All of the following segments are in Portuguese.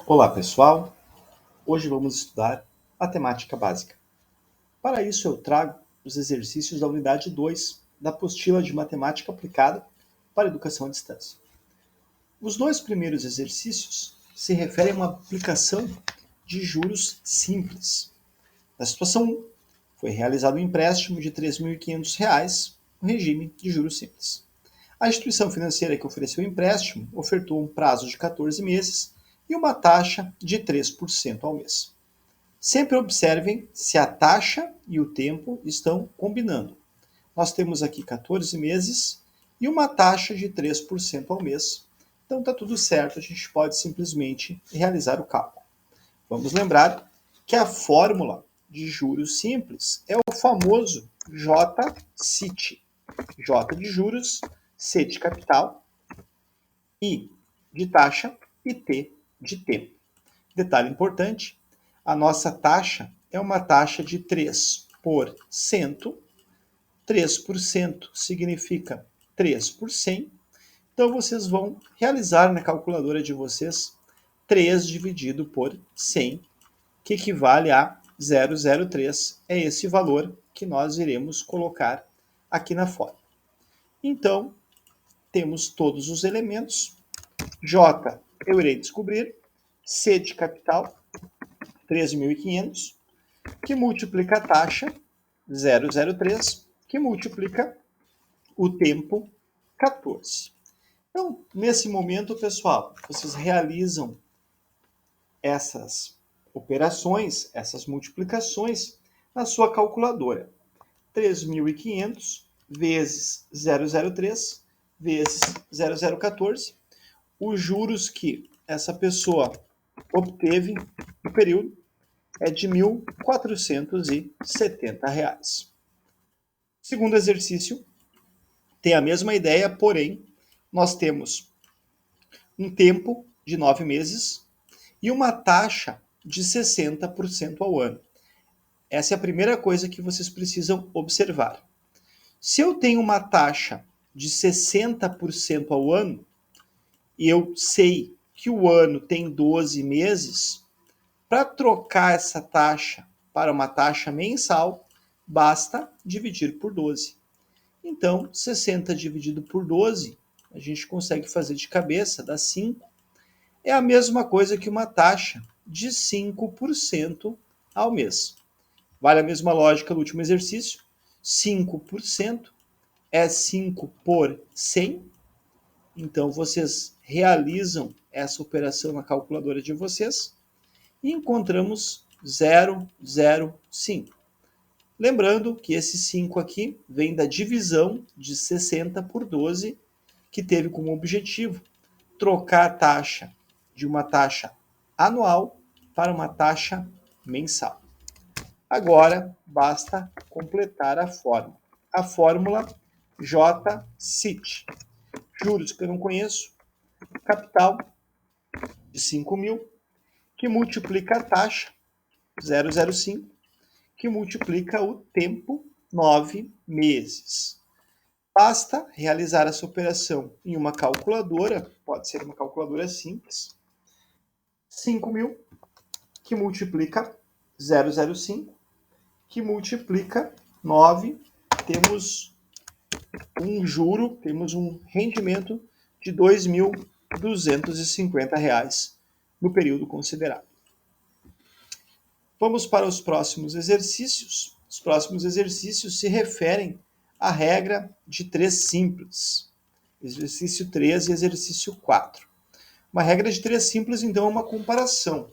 Olá pessoal, hoje vamos estudar matemática básica. Para isso eu trago os exercícios da unidade 2 da apostila de matemática aplicada para educação à distância. Os dois primeiros exercícios se referem a uma aplicação de juros simples. Na situação 1, foi realizado um empréstimo de R$ 3.500 no regime de juros simples. A instituição financeira que ofereceu o empréstimo ofertou um prazo de 14 meses e uma taxa de 3% ao mês. Sempre observem se a taxa e o tempo estão combinando. Nós temos aqui 14 meses e uma taxa de 3% ao mês. Então está tudo certo, a gente pode simplesmente realizar o cálculo. Vamos lembrar que a fórmula de juros simples é o famoso J-CIT. J de juros, C de capital, I de taxa e T de tempo. Detalhe importante, a nossa taxa é uma taxa de 3%. 3% significa 3 por 100. Então, vocês vão realizar na calculadora de vocês 3 dividido por 100, que equivale a 0,03. É esse valor que nós iremos colocar aqui na fórmula. Então, temos todos os elementos. J eu irei descobrir, C de capital, 3.500, que multiplica a taxa, 0,03, que multiplica o tempo, 14. Então, nesse momento, pessoal, vocês realizam essas operações, essas multiplicações, na sua calculadora. 3.500 vezes 0,03 vezes 0,014, os juros que essa pessoa obteve no período é de R$ 1.470. Segundo exercício, tem a mesma ideia, porém, nós temos um tempo de 9 meses e uma taxa de 60% ao ano. Essa é a primeira coisa que vocês precisam observar. Se eu tenho uma taxa de 60% ao ano, e eu sei que o ano tem 12 meses, para trocar essa taxa para uma taxa mensal, basta dividir por 12. Então, 60 dividido por 12, a gente consegue fazer de cabeça, dá 5. É a mesma coisa que uma taxa de 5% ao mês. Vale a mesma lógica do último exercício. 5% é 5 por 100. Então, vocês realizam essa operação na calculadora de vocês e encontramos 0,05. Lembrando que esse 5 aqui vem da divisão de 60 por 12, que teve como objetivo trocar a taxa de uma taxa anual para uma taxa mensal. Agora, basta completar a fórmula. A fórmula J-CIT. Juros que eu não conheço, capital de 5.000, que multiplica a taxa, 0,05, que multiplica o tempo, 9 meses. Basta realizar essa operação em uma calculadora, pode ser uma calculadora simples, 5.000, que multiplica 0,05, que multiplica 9, temos um juro, temos um rendimento de R$ 2.250 no período considerado. Vamos para os próximos exercícios. Os próximos exercícios se referem à regra de 3 simples. Exercício 3 e exercício 4. Uma regra de 3 simples, então, é uma comparação.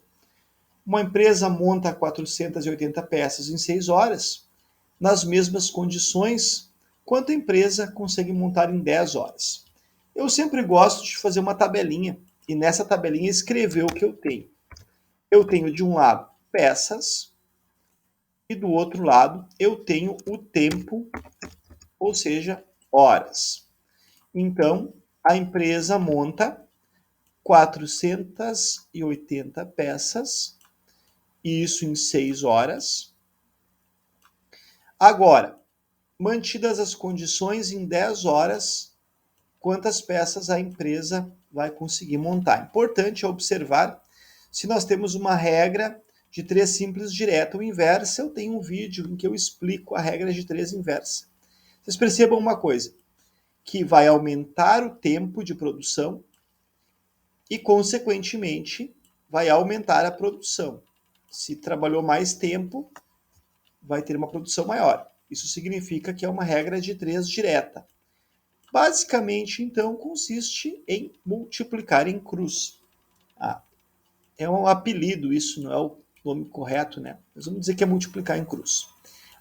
Uma empresa monta 480 peças em 6 horas, nas mesmas condições quanto a empresa consegue montar em 10 horas. Eu sempre gosto de fazer uma tabelinha, e nessa tabelinha escrever o que eu tenho. Eu tenho de um lado peças, e do outro lado eu tenho o tempo, ou seja, horas. Então, a empresa monta 480 peças, e isso em 6 horas. Agora, mantidas as condições, em 10 horas, quantas peças a empresa vai conseguir montar? Importante observar Se nós temos uma regra de 3 simples direta ou inversa, eu tenho um vídeo em que eu explico a regra de 3 inversa. Vocês percebam uma coisa, que vai aumentar o tempo de produção e, consequentemente, vai aumentar a produção. Se trabalhou mais tempo, vai ter uma produção maior. Isso significa que é uma regra de 3 direta. Basicamente, então, consiste em multiplicar em cruz. É um apelido, isso não é o nome correto, né? Mas vamos dizer que é multiplicar em cruz.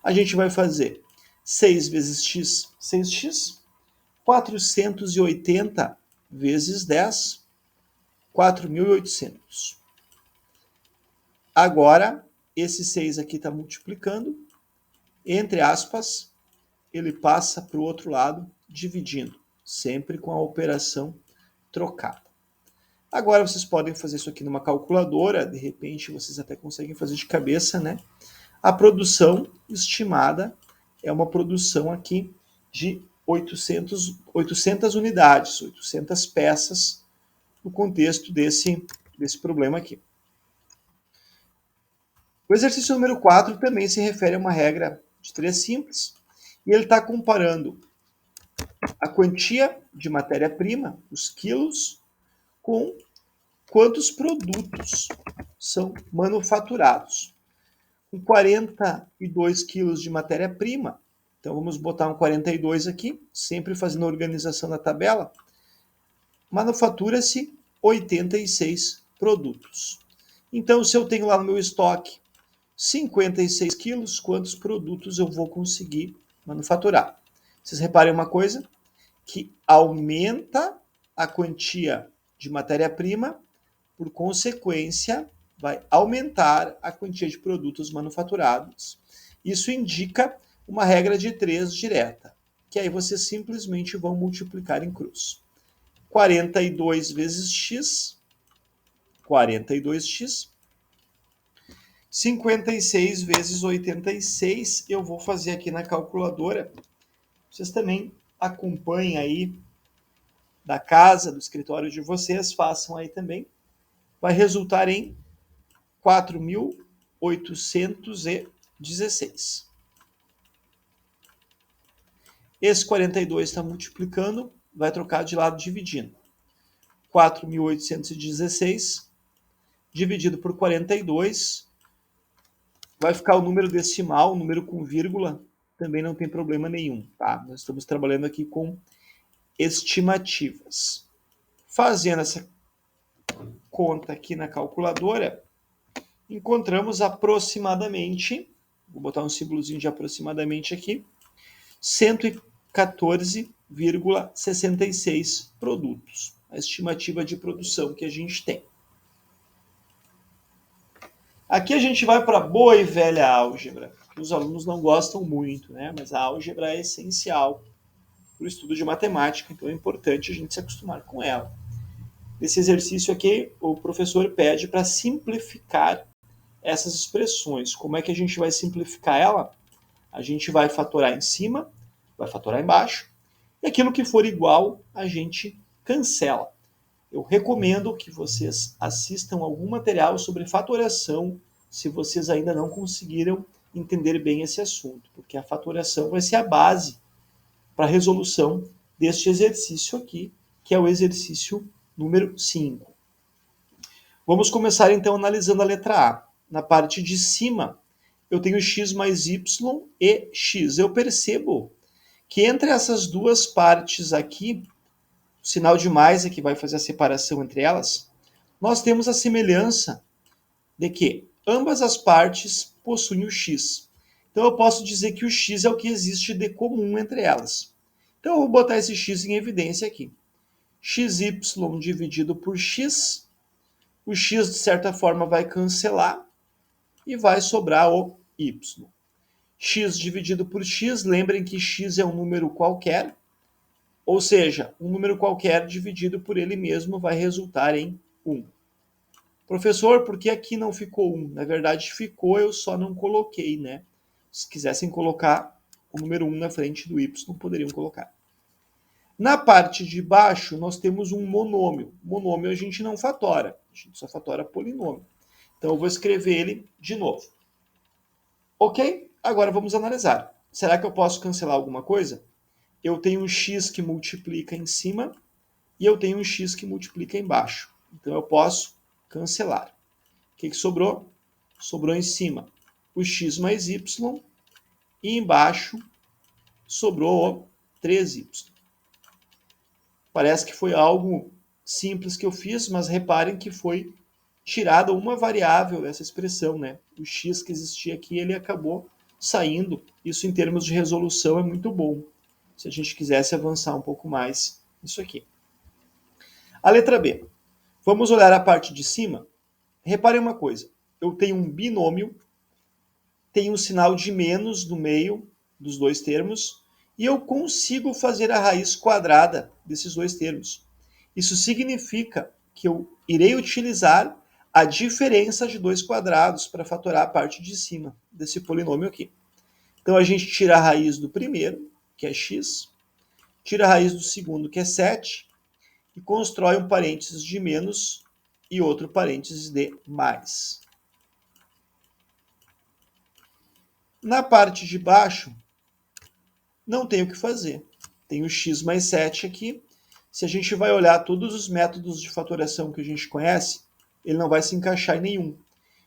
A gente vai fazer 6 vezes x, 6x, 480 vezes 10, 4.800. Agora, esse 6 aqui está multiplicando, entre aspas, ele passa para o outro lado, dividindo, sempre com a operação trocada. Agora vocês podem fazer isso aqui numa calculadora, de repente vocês até conseguem fazer de cabeça, né? A produção estimada é uma produção aqui de 800 unidades, 800 peças, no contexto desse problema aqui. O exercício número 4 também se refere a uma regra de 3 simples, e ele está comparando a quantia de matéria-prima, os quilos, com quantos produtos são manufaturados. Com 42 quilos de matéria-prima, então vamos botar um 42 aqui, sempre fazendo a organização da tabela, manufatura-se 86 produtos. Então, se eu tenho lá no meu estoque 56 quilos, quantos produtos eu vou conseguir manufaturar? Vocês reparem uma coisa, que aumenta a quantia de matéria-prima, por consequência, vai aumentar a quantia de produtos manufaturados. Isso indica uma regra de 3 direta, que aí vocês simplesmente vão multiplicar em cruz. 42 vezes x, 42x, 56 vezes 86, eu vou fazer aqui na calculadora. Vocês também acompanhem aí da casa, do escritório de vocês, façam aí também. Vai resultar em 4.816. Esse 42 está multiplicando, vai trocar de lado dividindo. 4.816 dividido por 42, vai ficar o número decimal, o número com vírgula, também não tem problema nenhum, tá? Nós estamos trabalhando aqui com estimativas. Fazendo essa conta aqui na calculadora, encontramos aproximadamente, vou botar um símbolozinho de aproximadamente aqui, 114,66 produtos. A estimativa de produção que a gente tem. Aqui a gente vai para a boa e velha álgebra. Os alunos não gostam muito, né? Mas a álgebra é essencial para o estudo de matemática, então é importante a gente se acostumar com ela. Nesse exercício aqui, o professor pede para simplificar essas expressões. Como é que a gente vai simplificar ela? A gente vai fatorar em cima, vai fatorar embaixo, e aquilo que for igual, a gente cancela. Eu recomendo que vocês assistam algum material sobre fatoração, se vocês ainda não conseguiram entender bem esse assunto, porque a fatoração vai ser a base para a resolução deste exercício aqui, que é o exercício número 5. Vamos começar então analisando a letra A. Na parte de cima, eu tenho x mais y e x. Eu percebo que entre essas duas partes aqui, o sinal de mais é que vai fazer a separação entre elas, nós temos a semelhança de que ambas as partes possuem o x. Então eu posso dizer que o x é o que existe de comum entre elas. Então eu vou botar esse x em evidência aqui. xy dividido por x, o x de certa forma vai cancelar e vai sobrar o y. X dividido por x, lembrem que x é um número qualquer, ou seja, um número qualquer dividido por ele mesmo vai resultar em 1. Professor, por que aqui não ficou 1? Na verdade ficou, eu só não coloquei, né? Se quisessem colocar o número 1 na frente do y, poderiam colocar. Na parte de baixo, nós temos um monômio. Monômio a gente não fatora, a gente só fatora polinômio. Então, eu vou escrever ele de novo. Ok? Agora vamos analisar. Será que eu posso cancelar alguma coisa? Eu tenho um x que multiplica em cima e eu tenho um x que multiplica embaixo. Então, eu posso cancelar. O que sobrou? Sobrou em cima o x mais y e embaixo sobrou o 3y. Parece que foi algo simples que eu fiz, mas reparem que foi tirada uma variável dessa expressão, né? O x que existia aqui, ele acabou saindo. Isso em termos de resolução é muito bom. Se a gente quisesse avançar um pouco mais isso aqui. A letra B. Vamos olhar a parte de cima. Reparem uma coisa. Eu tenho um binômio, tem um sinal de menos no meio dos dois termos, e eu consigo fazer a raiz quadrada desses dois termos. Isso significa que eu irei utilizar a diferença de dois quadrados para fatorar a parte de cima desse polinômio aqui. Então, a gente tira a raiz do primeiro, que é x, tira a raiz do segundo, que é 7, e constrói um parênteses de menos e outro parênteses de mais. Na parte de baixo, não tem o que fazer. Tem o x mais 7 aqui. Se a gente vai olhar todos os métodos de fatoração que a gente conhece, ele não vai se encaixar em nenhum.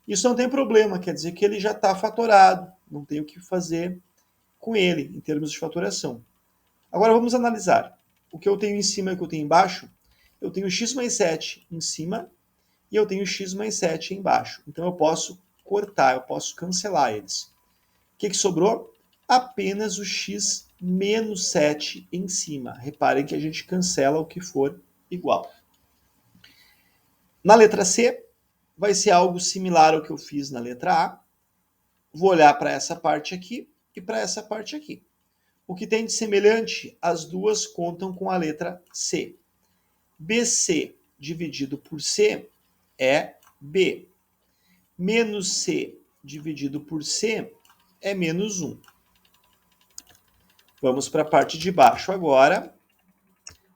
Isso não tem problema, quer dizer que ele já está fatorado, não tem o que fazer com ele em termos de fatoração. Agora vamos analisar. O que eu tenho em cima e o que eu tenho embaixo. Eu tenho x mais 7 em cima e eu tenho x mais 7 embaixo. Então eu posso cortar, eu posso cancelar eles. O que sobrou? Apenas o x menos 7 em cima. Reparem que a gente cancela o que for igual. Na letra C, vai ser algo similar ao que eu fiz na letra A. Vou olhar para essa parte aqui e para essa parte aqui. O que tem de semelhante, as duas contam com a letra C. BC dividido por C é B. Menos C dividido por C é menos 1. Vamos para a parte de baixo agora,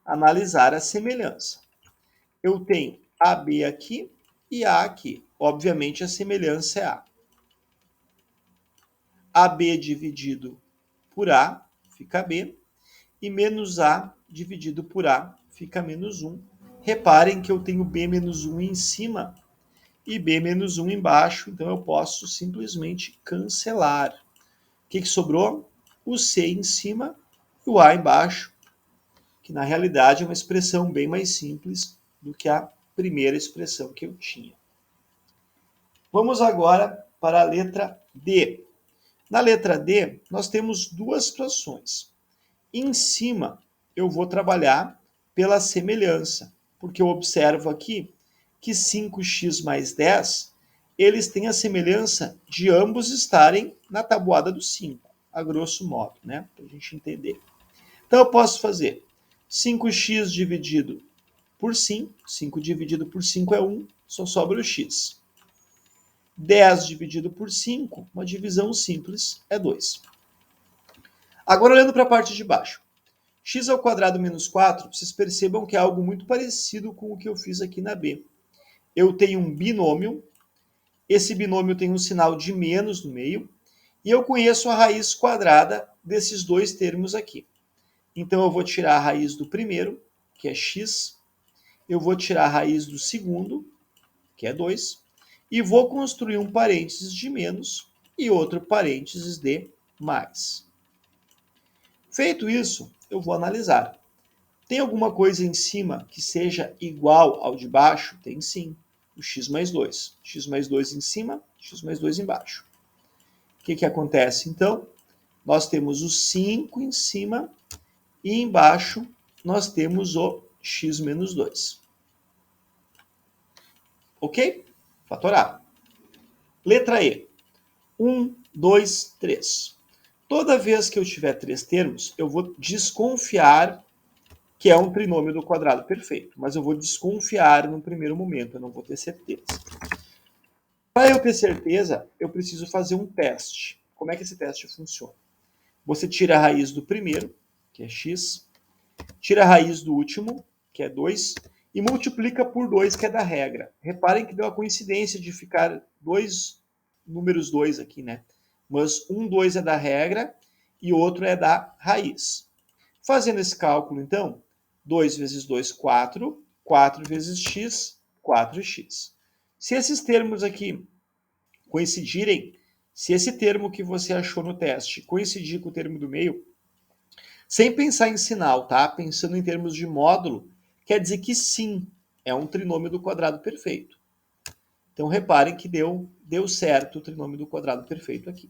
analisar a semelhança. Eu tenho AB aqui e A aqui. Obviamente, a semelhança é A. AB dividido por A fica B, e menos A dividido por A fica menos 1. Reparem que eu tenho B menos 1 em cima e B menos 1 embaixo, então eu posso simplesmente cancelar. O que sobrou? O C em cima e o A embaixo, que na realidade é uma expressão bem mais simples do que a primeira expressão que eu tinha. Vamos agora para a letra D. Na letra D, nós temos duas situações. Em cima, eu vou trabalhar pela semelhança, porque eu observo aqui que 5x mais 10, eles têm a semelhança de ambos estarem na tabuada do 5, a grosso modo, né? Para a gente entender. Então, eu posso fazer 5x dividido por 5, 5 dividido por 5 é 1, só sobra o x. 10 dividido por 5, uma divisão simples, é 2. Agora, olhando para a parte de baixo. X ao quadrado menos 4, vocês percebam que é algo muito parecido com o que eu fiz aqui na B. Eu tenho um binômio, esse binômio tem um sinal de menos no meio, e eu conheço a raiz quadrada desses dois termos aqui. Então, eu vou tirar a raiz do primeiro, que é x, eu vou tirar a raiz do segundo, que é 2, e vou construir um parênteses de menos e outro parênteses de mais. Feito isso, eu vou analisar. Tem alguma coisa em cima que seja igual ao de baixo? Tem sim. O x mais 2. X mais 2 em cima, x mais 2 embaixo. O que acontece então? Nós temos o 5 em cima e embaixo nós temos o x menos 2. Ok? Fatorado. Letra E. 1, 2, 3. Toda vez que eu tiver três termos, eu vou desconfiar que é um trinômio do quadrado perfeito, mas eu vou desconfiar no primeiro momento, eu não vou ter certeza. Para eu ter certeza, eu preciso fazer um teste. Como é que esse teste funciona? Você tira a raiz do primeiro, que é x, tira a raiz do último, que é 2, e multiplica por 2, que é da regra. Reparem que deu a coincidência de ficar dois números 2 aqui, né? Mas 2 é da regra e outro é da raiz. Fazendo esse cálculo, então, 2 vezes 2, 4. 4 vezes x, 4x. Se esses termos aqui coincidirem, se esse termo que você achou no teste coincidir com o termo do meio, sem pensar em sinal, tá? Pensando em termos de módulo, quer dizer que sim, é um trinômio do quadrado perfeito. Então reparem que deu certo o trinômio do quadrado perfeito aqui.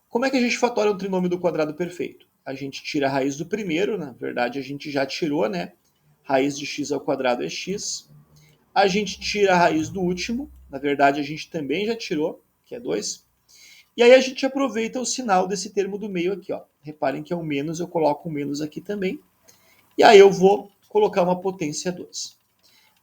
Como é que a gente fatora um trinômio do quadrado perfeito? A gente tira a raiz do primeiro, na verdade a gente já tirou, né? Raiz de x ao quadrado é x. A gente tira a raiz do último, na verdade a gente também já tirou, que é 2. E aí a gente aproveita o sinal desse termo do meio aqui, ó. Reparem que é o menos, eu coloco o menos aqui também. E aí eu vou colocar uma potência 2.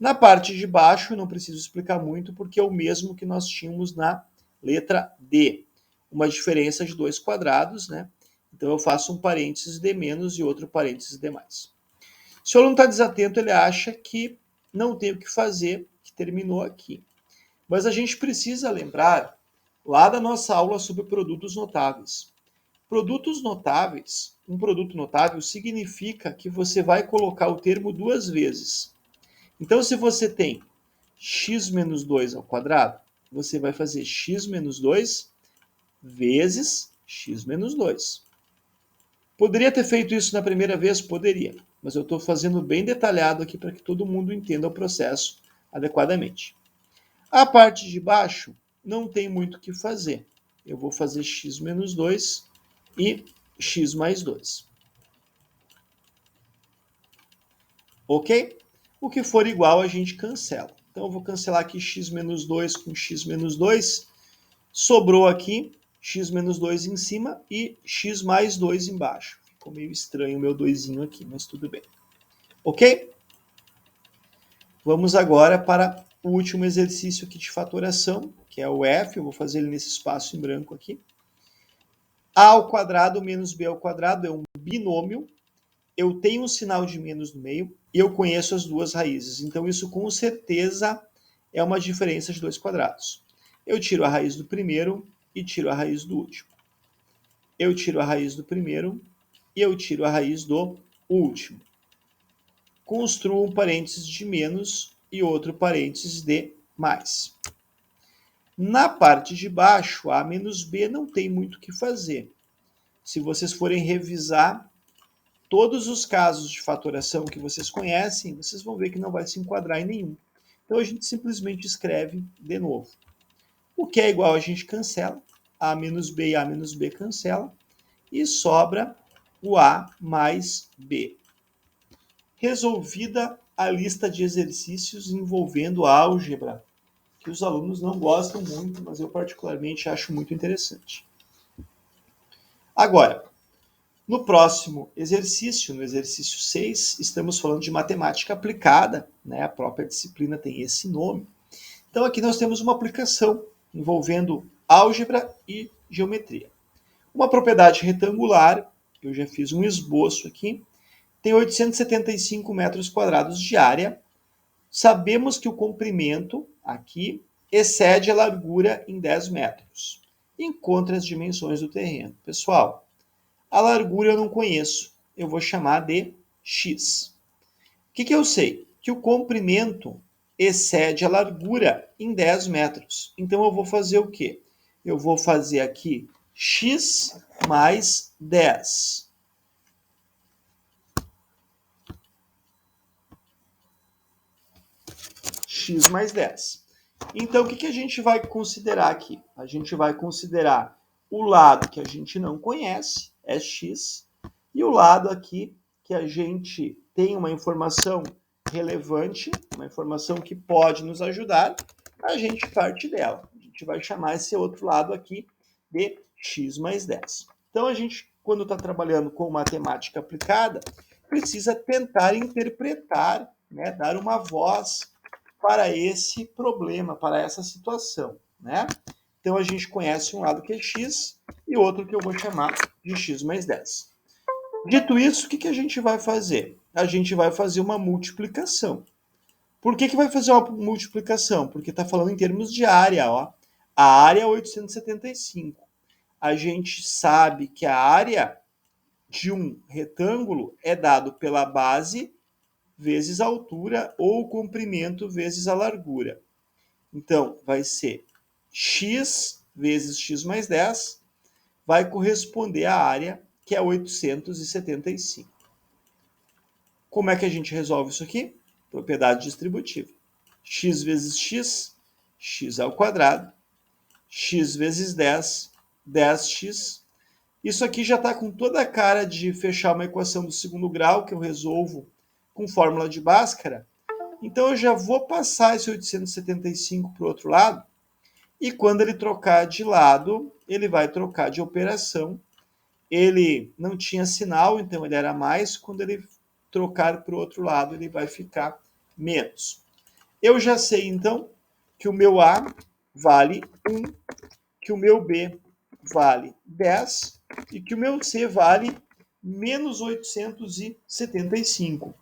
Na parte de baixo, eu não preciso explicar muito, porque é o mesmo que nós tínhamos na letra D. Uma diferença de 2 quadrados, né? Então eu faço um parênteses D menos e outro parênteses D mais. Se o aluno está desatento, ele acha que não tem o que fazer, que terminou aqui. Mas a gente precisa lembrar lá da nossa aula sobre produtos notáveis. Produtos notáveis, um produto notável significa que você vai colocar o termo duas vezes. Então, se você tem x menos 2 ao quadrado, você vai fazer x menos 2 vezes x menos 2. Poderia ter feito isso na primeira vez? Poderia, mas eu estou fazendo bem detalhado aqui para que todo mundo entenda o processo adequadamente. A parte de baixo não tem muito o que fazer. Eu vou fazer x menos 2 e x mais 2. Ok? O que for igual a gente cancela. Então eu vou cancelar aqui x menos 2 com x menos 2. Sobrou aqui x menos 2 em cima e x mais 2 embaixo. Ficou meio estranho o meu 2 aqui, mas tudo bem. Ok? Vamos agora para o último exercício aqui de fatoração, que é o F. Eu vou fazer ele nesse espaço em branco aqui. A ao quadrado menos b ao quadrado é um binômio. Eu tenho um sinal de menos no meio e eu conheço as duas raízes. Então isso com certeza é uma diferença de 2 quadrados. Eu tiro a raiz do primeiro e tiro a raiz do último. Eu tiro a raiz do primeiro e eu tiro a raiz do último. Construo um parênteses de menos e outro parênteses de mais. Na parte de baixo, A menos B não tem muito o que fazer. Se vocês forem revisar todos os casos de fatoração que vocês conhecem, vocês vão ver que não vai se enquadrar em nenhum. Então a gente simplesmente escreve de novo. O que é igual a gente cancela. A menos B e A menos B cancela. E sobra o A mais B. Resolvida a lista de exercícios envolvendo álgebra, que os alunos não gostam muito, mas eu particularmente acho muito interessante. Agora, no próximo exercício, no exercício 6, estamos falando de matemática aplicada, né? A própria disciplina tem esse nome. Então aqui nós temos uma aplicação envolvendo álgebra e geometria. Uma propriedade retangular, eu já fiz um esboço aqui, tem 875 metros quadrados de área. Sabemos que o comprimento aqui excede a largura em 10 metros. Encontre as dimensões do terreno. Pessoal, a largura eu não conheço, eu vou chamar de x. O que eu sei? Que o comprimento excede a largura em 10 metros. Então eu vou fazer o quê? Eu vou fazer aqui x mais 10. X mais 10. Então, o que a gente vai considerar aqui? A gente vai considerar o lado que a gente não conhece, é x, e o lado aqui que a gente tem uma informação relevante, uma informação que pode nos ajudar, a gente parte dela. A gente vai chamar esse outro lado aqui de x mais 10. Então, a gente, quando está trabalhando com matemática aplicada, precisa tentar interpretar, né, dar uma voz para esse problema, para essa situação, né? Então a gente conhece um lado que é x e outro que eu vou chamar de x mais 10. Dito isso, o que a gente vai fazer? A gente vai fazer uma multiplicação. Por que vai fazer uma multiplicação? Porque está falando em termos de área. Ó. A área é 875. A gente sabe que a área de um retângulo é dado pela base vezes a altura ou o comprimento vezes a largura. Então, vai ser x vezes x mais 10 vai corresponder à área, que é 875. Como é que a gente resolve isso aqui? Propriedade distributiva. X vezes x, x ao quadrado, x vezes 10, 10x. Isso aqui já está com toda a cara de fechar uma equação do segundo grau, que eu resolvo com fórmula de Bhaskara. Então eu já vou passar esse 875 para o outro lado, e quando ele trocar de lado, ele vai trocar de operação. Ele não tinha sinal, então ele era mais. Quando ele trocar para o outro lado, ele vai ficar menos. Eu já sei, então, que o meu A vale 1, que o meu B vale 10 e que o meu C vale menos 875.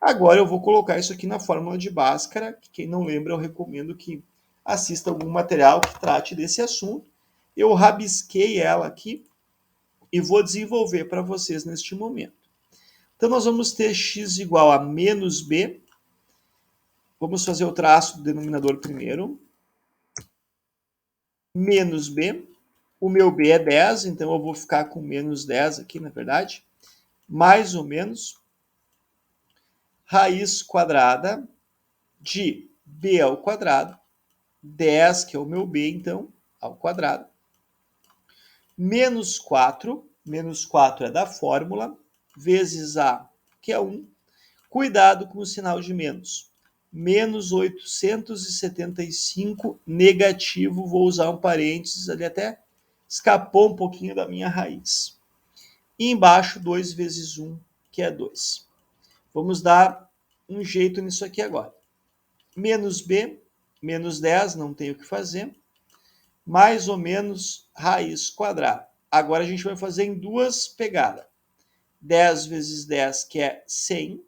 Agora eu vou colocar isso aqui na fórmula de Bhaskara, que quem não lembra, eu recomendo que assista algum material que trate desse assunto. Eu rabisquei ela aqui e vou desenvolver para vocês neste momento. Então nós vamos ter x igual a menos b. Vamos fazer o traço do denominador primeiro. Menos b. O meu b é 10, então eu vou ficar com menos 10 aqui, na verdade. Mais ou menos. Raiz quadrada de b ao quadrado. 10, que é o meu b, então, ao quadrado. Menos 4. Menos 4 é da fórmula. Vezes a, que é 1. Cuidado com o sinal de menos. Menos 875 negativo. Vou usar um parênteses ali, até escapou um pouquinho da minha raiz. E embaixo, 2 vezes 1, que é 2. Vamos dar um jeito nisso aqui agora. Menos b, menos 10, não tem o que fazer. Mais ou menos raiz quadrada. Agora a gente vai fazer em duas pegadas. 10 vezes 10, que é 100.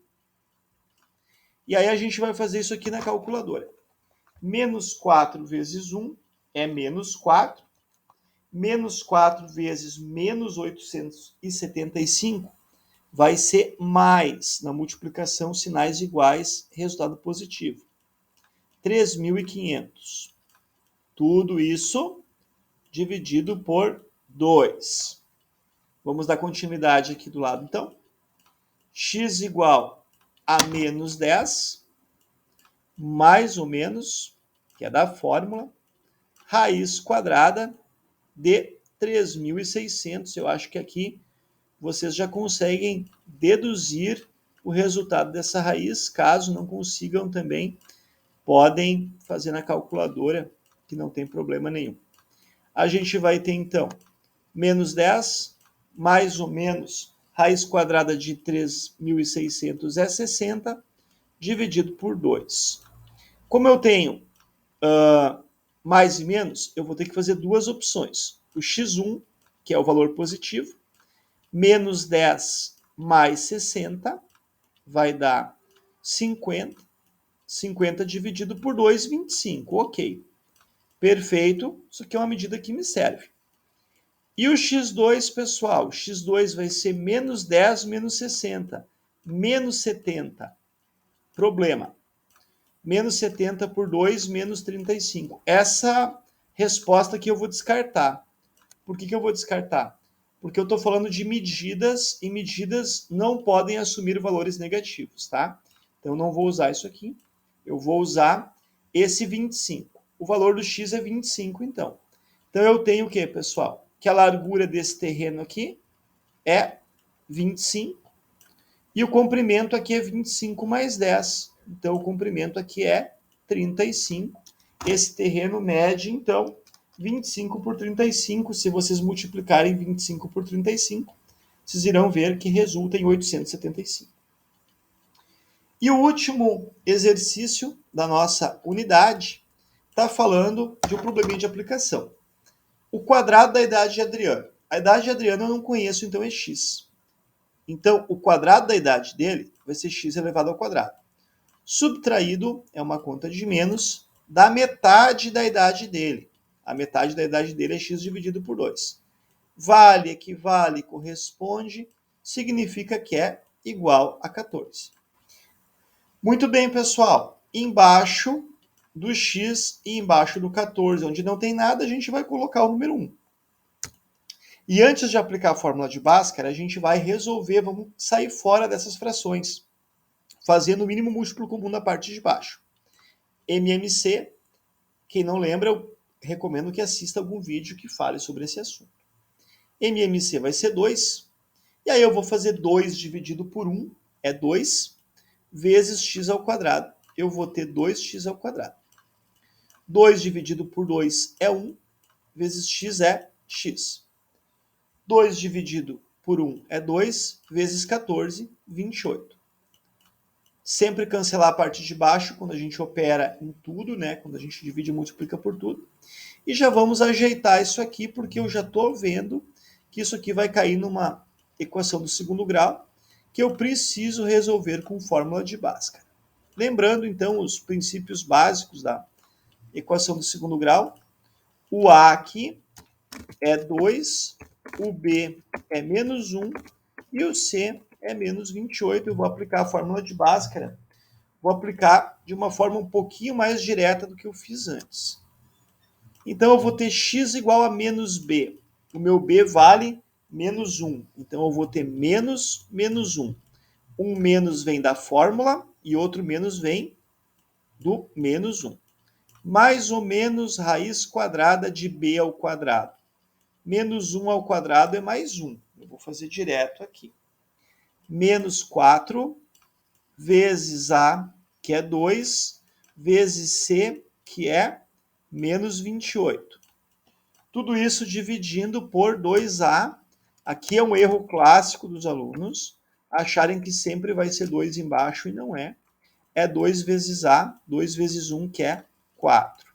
E aí a gente vai fazer isso aqui na calculadora. Menos 4 vezes 1 é menos 4. Menos 4 vezes menos 875 vai ser mais, na multiplicação, sinais iguais, resultado positivo. 3.500. Tudo isso dividido por 2. Vamos dar continuidade aqui do lado, então. X igual a menos 10, mais ou menos, que é da fórmula, raiz quadrada de 3.600. Eu acho que aqui vocês já conseguem deduzir o resultado dessa raiz. Caso não consigam também, podem fazer na calculadora, que não tem problema nenhum. A gente vai ter, então, menos 10, mais ou menos, raiz quadrada de 3.600 é 60, dividido por 2. Como eu tenho mais e menos, eu vou ter que fazer duas opções. O x1, que é o valor positivo, menos 10 mais 60, vai dar 50. 50 dividido por 2, 25. Ok. Perfeito. Isso aqui é uma medida que me serve. E o x2, pessoal? X2 vai ser menos 10 menos 60. Menos 70. Problema. Menos 70 por 2, menos 35. Essa resposta aqui eu vou descartar. Por que eu vou descartar? Porque eu estou falando de medidas, e medidas não podem assumir valores negativos, tá? Então, não vou usar isso aqui. Eu vou usar esse 25. O valor do x é 25, então. Então, eu tenho o quê, pessoal? Que a largura desse terreno aqui é 25. E o comprimento aqui é 25 mais 10. Então, o comprimento aqui é 35. Esse terreno mede, então, 25 por 35. Se vocês multiplicarem 25 por 35, vocês irão ver que resulta em 875. E o último exercício da nossa unidade está falando de um probleminha de aplicação. O quadrado da idade de Adriano. A idade de Adriano eu não conheço, então é x. Então, o quadrado da idade dele vai ser x elevado ao quadrado. Subtraído é uma conta de menos da metade da idade dele. A metade da idade dele é x dividido por 2. Vale, equivale, corresponde, significa que é igual a 14. Muito bem, pessoal. Embaixo do x e embaixo do 14, onde não tem nada, a gente vai colocar o número 1. E antes de aplicar a fórmula de Bhaskara, a gente vai resolver, vamos sair fora dessas frações, fazendo o mínimo múltiplo comum na parte de baixo. MMC, quem não lembra, eu recomendo que assista algum vídeo que fale sobre esse assunto. MMC vai ser 2, e aí eu vou fazer 2 dividido por 1, é 2, vezes x ao quadrado. Eu vou ter 2x ao quadrado. 2 dividido por 2 é 1, vezes x é x. 2 dividido por 1 é 2, vezes 14, 28. Sempre cancelar a parte de baixo quando a gente opera em tudo, né? Quando a gente divide e multiplica por tudo. E já vamos ajeitar isso aqui, porque eu já estou vendo que isso aqui vai cair numa equação do segundo grau, que eu preciso resolver com fórmula de Bhaskara. Lembrando, então, os princípios básicos da equação do segundo grau. O A aqui é 2, o B é menos 1 e o C é menos 28. Eu vou aplicar a fórmula de Bhaskara. Vou aplicar de uma forma um pouquinho mais direta do que eu fiz antes. Então, eu vou ter x igual a menos b. O meu b vale menos 1. Então, eu vou ter menos 1. Um menos vem da fórmula e outro menos vem do menos 1. Mais ou menos raiz quadrada de b ao quadrado. Menos 1 ao quadrado é mais 1. Eu vou fazer direto aqui. Menos 4 vezes a, que é 2, vezes c, que é menos 28. Tudo isso dividindo por 2a. Aqui é um erro clássico dos alunos, acharem que sempre vai ser 2 embaixo e não é. É 2 vezes a, 2 vezes 1, que é 4.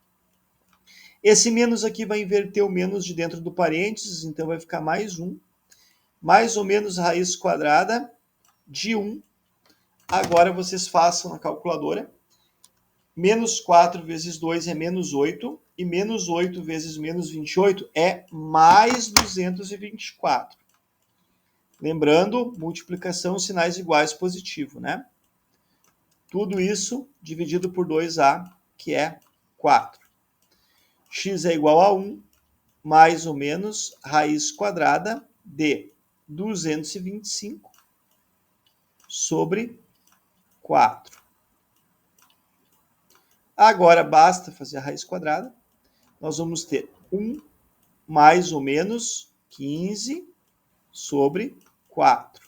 Esse menos aqui vai inverter o menos de dentro do parênteses, então vai ficar mais 1. Mais ou menos raiz quadrada de 1. Agora vocês façam na calculadora. Menos 4 vezes 2 é menos 8. E menos 8 vezes menos 28 é mais 224. Lembrando, multiplicação, sinais iguais, positivo, né? Tudo isso dividido por 2a, que é 4. X é igual a 1, mais ou menos raiz quadrada de 225 sobre 4. Agora basta fazer a raiz quadrada. Nós vamos ter 1 mais ou menos 15 sobre 4.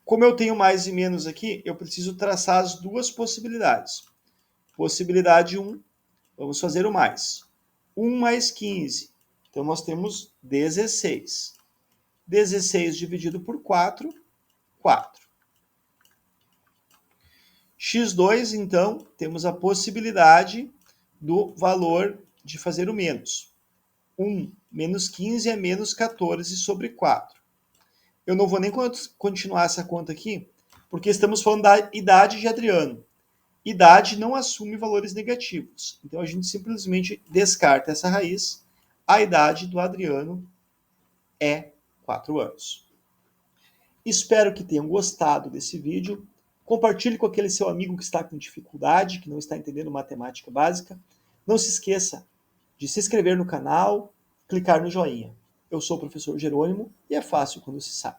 Como eu tenho mais e menos aqui, eu preciso traçar as duas possibilidades. Possibilidade 1, vamos fazer o mais. 1 mais 15, então nós temos 16. 16 dividido por 4, 4. x2, então, temos a possibilidade do valor de fazer o menos. 1 menos 15 é menos 14 sobre 4. Eu não vou nem continuar essa conta aqui, porque estamos falando da idade de Adriano. Idade não assume valores negativos. Então, a gente simplesmente descarta essa raiz. A idade do Adriano é 4 anos. Espero que tenham gostado desse vídeo. Compartilhe com aquele seu amigo que está com dificuldade, que não está entendendo matemática básica. Não se esqueça de se inscrever no canal, clicar no joinha. Eu sou o professor Jerônimo e é fácil quando se sabe.